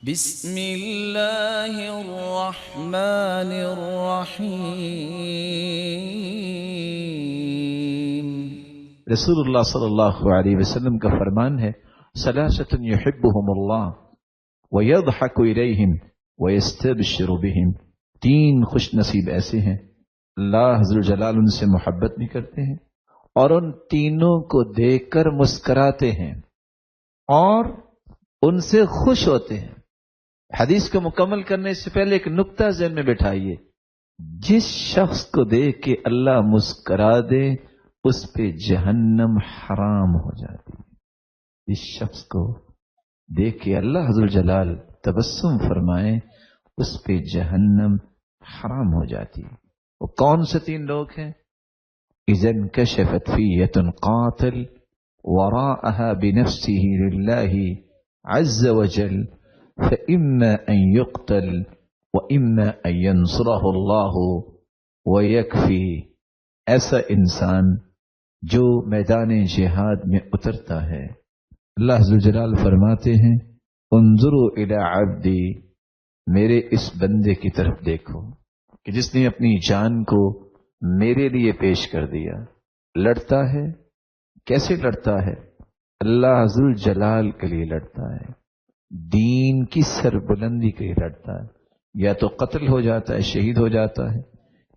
بسم اللہ الرحمن الرحیم۔ رسول اللہ صلی اللہ علیہ وسلم کا فرمان ہے، ثلاثۃ یحبہم اللہ ویضحک الیہم ویستبشر بہم۔ تین خوش نصیب ایسے ہیں، اللہ عز و جلال ان سے محبت بھی کرتے ہیں اور ان تینوں کو دیکھ کر مسکراتے ہیں اور ان سے خوش ہوتے ہیں۔ حدیث کو مکمل کرنے سے پہلے ایک نقطہ ذہن میں بٹھائیے، جس شخص کو دیکھ کے اللہ مسکرا دے اس پہ جہنم حرام ہو جاتی ہے۔ جس شخص کو دیکھ کے اللہ عز و جلال تبسم فرمائے اس پہ جہنم حرام ہو جاتی ہے۔ وہ کون سے تین لوگ ہیں؟ اذا انکشفت فیۃ قاتل وراءها بنفسه للہ عز وجل فإما أن يقتل وإما أن ينصره الله ويكفي۔ ایسا انسان جو میدان جہاد میں اترتا ہے، اللہ عز و جلال فرماتے ہیں انظروا الى عبدی، میرے اس بندے کی طرف دیکھو کہ جس نے اپنی جان کو میرے لیے پیش کر دیا۔ لڑتا ہے، کیسے لڑتا ہے؟ اللہ عز و جلال کے لیے لڑتا ہے، دین کی سربلندی کے لیے لڑتا ہے، یا تو قتل ہو جاتا ہے، شہید ہو جاتا ہے،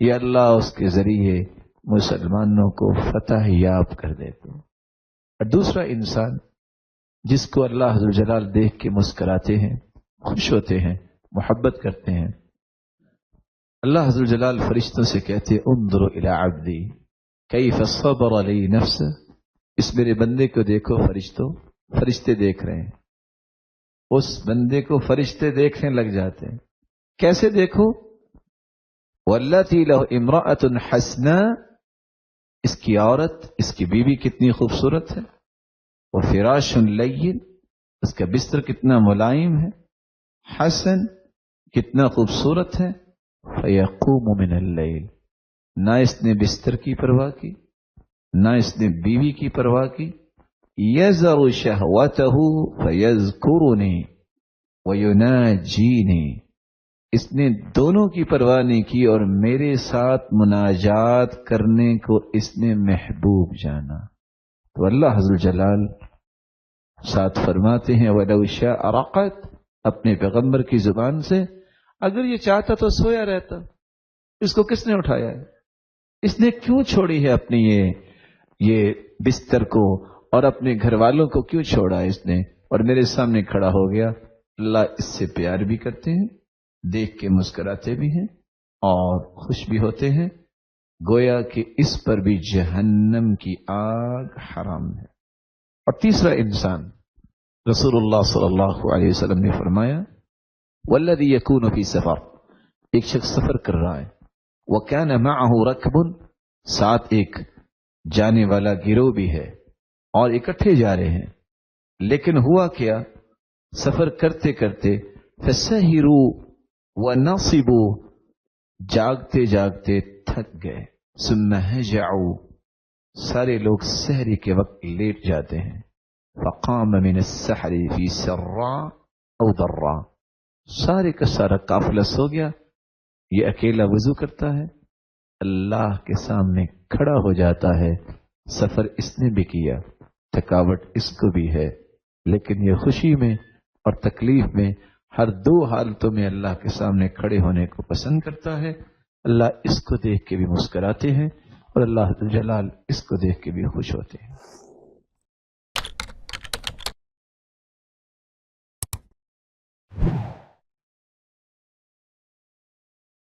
یا اللہ اس کے ذریعے مسلمانوں کو فتح یاب کر دیتے ہیں۔ اور دوسرا انسان جس کو اللہ عز و جلال دیکھ کے مسکراتے ہیں، خوش ہوتے ہیں، محبت کرتے ہیں۔ اللہ عز و جلال فرشتوں سے کہتے انظروا الی عبدی کیف صبر علی نفسہ، اس میرے بندے کو دیکھو فرشتوں، فرشتے دیکھ رہے ہیں، اس بندے کو فرشتے دیکھنے لگ جاتے ہیں۔ کیسے دیکھو؟ واللتی لہ امرأۃ حسناء، اس کی عورت، اس کی بیوی کتنی خوبصورت ہے، وفراش لین، اس کا بستر کتنا ملائم ہے، حسن کتنا خوبصورت ہے، فیقوم من اللیل، نہ اس نے بستر کی پرواہ کی، نہ اس نے بیوی کی پرواہ کی، یذر شہوتہ فیذکرنی ویناجینی، اس نے دونوں کی پرواہ نہیں کی اور میرے ساتھ مناجات کرنے کو اس نے محبوب جانا۔ تو اللہ عز و جلال ساتھ فرماتے ہیں وَلَوْ شَاءَ رَقَدْ، اپنے پیغمبر کی زبان سے، اگر یہ چاہتا تو سویا رہتا، اس کو کس نے اٹھایا ہے؟ اس نے کیوں چھوڑی ہے اپنی یہ بستر کو اور اپنے گھر والوں کو کیوں چھوڑا اس نے اور میرے سامنے کھڑا ہو گیا؟ اللہ اس سے پیار بھی کرتے ہیں، دیکھ کے مسکراتے بھی ہیں اور خوش بھی ہوتے ہیں، گویا کہ اس پر بھی جہنم کی آگ حرام ہے۔ اور تیسرا انسان، رسول اللہ صلی اللہ علیہ وسلم نے فرمایا والذی یکون فی سفر، ایک شخص سفر کر رہا ہے، وکان معہ رکب، ساتھ ایک جانے والا گروہ بھی ہے اور اکٹھے جا رہے ہیں، لیکن ہوا کیا، سفر کرتے کرتے فسہروا ونصبوا، جاگتے جاگتے تھک گئے، ثم ہجعوا، سارے لوگ سحری کے وقت لیٹ جاتے ہیں، فقام من السحر فی سراء او ضراء، سارے کا سارا قافلہ سو گیا، یہ اکیلا وضو کرتا ہے، اللہ کے سامنے کھڑا ہو جاتا ہے، سفر اس نے بھی کیا، تھکاوٹ اس کو بھی ہے، لیکن یہ خوشی میں اور تکلیف میں ہر دو حالتوں میں اللہ کے سامنے کھڑے ہونے کو پسند کرتا ہے۔ اللہ اس کو دیکھ کے بھی مسکراتے ہیں اور اللہ جلال اس کو دیکھ کے بھی خوش ہوتے ہیں۔